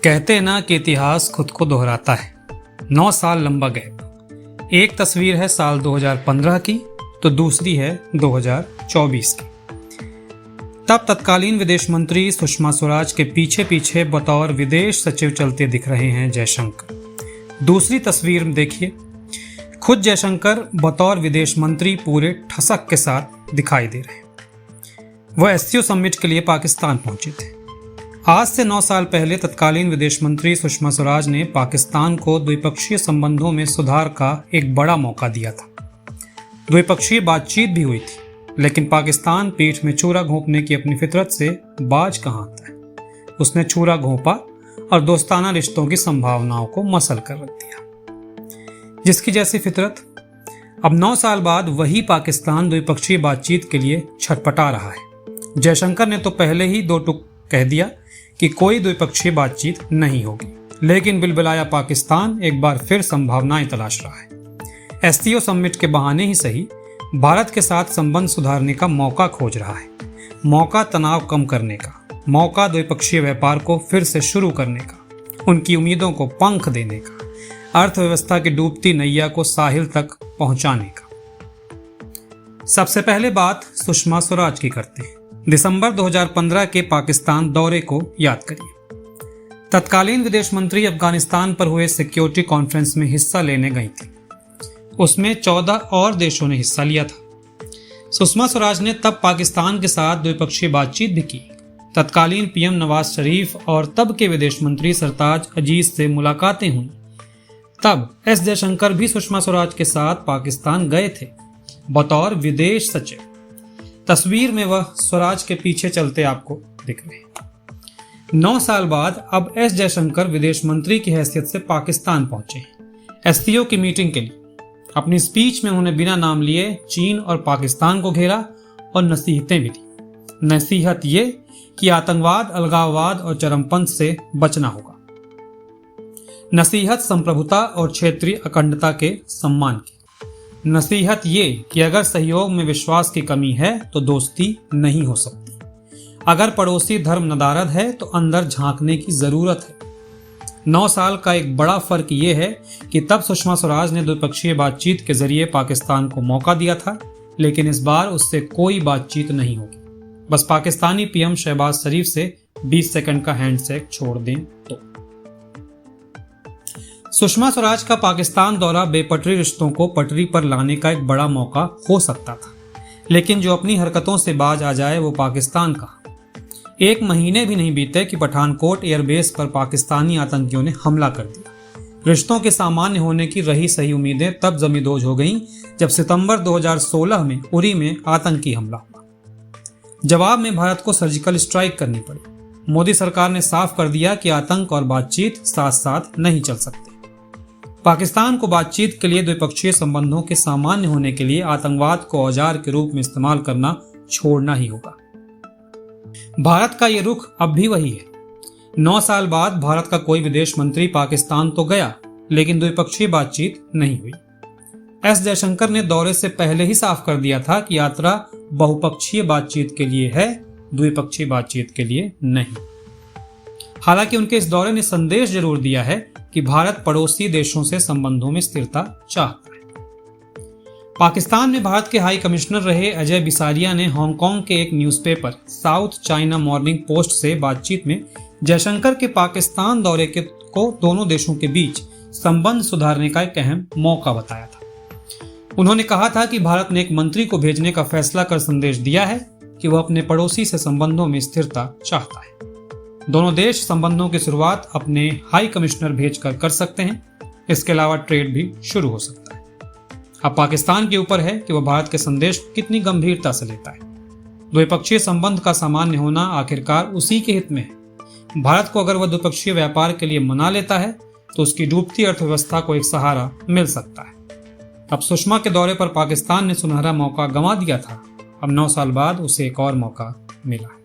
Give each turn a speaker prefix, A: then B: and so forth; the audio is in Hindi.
A: कहते हैं ना कि इतिहास खुद को दोहराता है। 9 साल लंबा गैप। एक तस्वीर है साल 2015 की तो दूसरी है 2024 की। तब तत्कालीन विदेश मंत्री सुषमा स्वराज के पीछे पीछे बतौर विदेश सचिव चलते दिख रहे हैं जयशंकर। दूसरी तस्वीर में देखिए, खुद जयशंकर बतौर विदेश मंत्री पूरे ठसक के साथ दिखाई दे रहे हैं। वह एससीओ समिट के लिए पाकिस्तान पहुंचे थे। आज से 9 साल पहले तत्कालीन विदेश मंत्री सुषमा स्वराज ने पाकिस्तान को द्विपक्षीय संबंधों में सुधार का एक बड़ा मौका दिया था। द्विपक्षीय बातचीत भी हुई थी, लेकिन पाकिस्तान पीठ में छुरा घोंपने की अपनी फितरत से बाज कहाँ आता है। उसने छुरा घोंपा और दोस्ताना रिश्तों की संभावनाओं को मसल कर रख दिया। जिसकी जैसी फितरत, अब 9 साल बाद वही पाकिस्तान द्विपक्षीय बातचीत के लिए छटपटा रहा है। जयशंकर ने तो पहले ही दो टुक कह दिया कि कोई द्विपक्षीय बातचीत नहीं होगी, लेकिन बिलबिलाया पाकिस्तान एक बार फिर संभावनाएं तलाश रहा है। एससीओ समिट के बहाने ही सही, भारत के साथ संबंध सुधारने का मौका खोज रहा है। मौका तनाव कम करने का, मौका द्विपक्षीय व्यापार को फिर से शुरू करने का, उनकी उम्मीदों को पंख देने का, अर्थव्यवस्था की डूबती नैया को साहिल तक पहुंचाने का। सबसे पहले बात सुषमा स्वराज की करते हैं। दिसंबर 2015 के पाकिस्तान दौरे को याद करिए। तत्कालीन विदेश मंत्री अफगानिस्तान पर हुए सिक्योरिटी कॉन्फ्रेंस में हिस्सा लेने गई थी। उसमें 14 और देशों ने हिस्सा लिया था। सुषमा स्वराज ने तब पाकिस्तान के साथ द्विपक्षीय बातचीत भी की। तत्कालीन पीएम नवाज शरीफ और तब के विदेश मंत्री सरताज अजीज से मुलाकातें हुई। तब एस जयशंकर भी सुषमा स्वराज के साथ पाकिस्तान गए थे बतौर विदेश सचिव। तस्वीर में वह स्वराज के पीछे चलते आपको दिख रहे हैं। 9 साल बाद अब एस जयशंकर विदेश मंत्री की हैसियत से पाकिस्तान पहुंचे हैं एससीओ की मीटिंग के लिए। अपनी स्पीच में उन्होंने बिना नाम लिए चीन और पाकिस्तान को घेरा और नसीहतें भी दी। नसीहत ये कि आतंकवाद, अलगाववाद और चरमपंथ से बचना होगा। नसीहत संप्रभुता और क्षेत्रीय अखंडता के सम्मान की। नसीहत ये कि अगर सहयोग में विश्वास की कमी है तो दोस्ती नहीं हो सकती। अगर पड़ोसी धर्म नदारद है तो अंदर झांकने की जरूरत है। 9 साल का एक बड़ा फर्क ये है कि तब सुषमा स्वराज ने द्विपक्षीय बातचीत के जरिए पाकिस्तान को मौका दिया था, लेकिन इस बार उससे कोई बातचीत नहीं होगी। बस पाकिस्तानी पीएम शहबाज शरीफ से 20 सेकंड का हैंडशेक छोड़ दें तो। सुषमा स्वराज का पाकिस्तान दौरा बेपटरी रिश्तों को पटरी पर लाने का एक बड़ा मौका हो सकता था, लेकिन जो अपनी हरकतों से बाज आ जाए वो पाकिस्तान का। 1 महीने भी नहीं बीते कि पठानकोट एयरबेस पर पाकिस्तानी आतंकियों ने हमला कर दिया। रिश्तों के सामान्य होने की रही सही उम्मीदें तब जमींदोज हो गईं जब सितंबर 2016 में उरी में आतंकी हमला हुआ। जवाब में भारत को सर्जिकल स्ट्राइक करनी पड़ी। मोदी सरकार ने साफ कर दिया कि आतंक और बातचीत साथ साथ नहीं चल सकते। पाकिस्तान को बातचीत के लिए द्विपक्षीय संबंधों के सामान्य होने के लिए आतंकवाद को औजार के रूप में इस्तेमाल करना छोड़ना ही होगा। भारत का ये रुख अब भी वही है। 9 साल बाद भारत का कोई विदेश मंत्री पाकिस्तान तो गया, लेकिन द्विपक्षीय बातचीत नहीं हुई। एस जयशंकर ने दौरे से पहले ही साफ कर दिया था कि यात्रा बहुपक्षीय बातचीत के लिए है, द्विपक्षीय बातचीत के लिए नहीं। हालांकि उनके इस दौरे ने संदेश जरूर दिया है कि भारत पड़ोसी देशों से संबंधों में स्थिरता चाहता है। पाकिस्तान में भारत के हाई कमिश्नर रहे अजय बिसारिया ने हांगकांग के एक newspaper south China morning post से बातचीत में जयशंकर के पाकिस्तान दौरे को दोनों देशों के बीच संबंध सुधारने का एक अहम मौका बताया था। उन्होंने कहा था कि भारत ने एक मंत्री को भेजने का फैसला कर संदेश दिया है कि वह अपने पड़ोसी से संबंधों में स्थिरता चाहता है। दोनों देश संबंधों की शुरुआत अपने हाई कमिश्नर भेजकर कर सकते हैं। इसके अलावा ट्रेड भी शुरू हो सकता है। अब पाकिस्तान के ऊपर है कि वह भारत के संदेश को कितनी गंभीरता से लेता है। द्विपक्षीय संबंध का सामान्य होना आखिरकार उसी के हित में है। भारत को अगर वह द्विपक्षीय व्यापार के लिए मना लेता है तो उसकी डूबती अर्थव्यवस्था को एक सहारा मिल सकता है। अब सुषमा के दौरे पर पाकिस्तान ने सुनहरा मौका गंवा दिया था। अब 9 साल बाद उसे एक और मौका मिला है।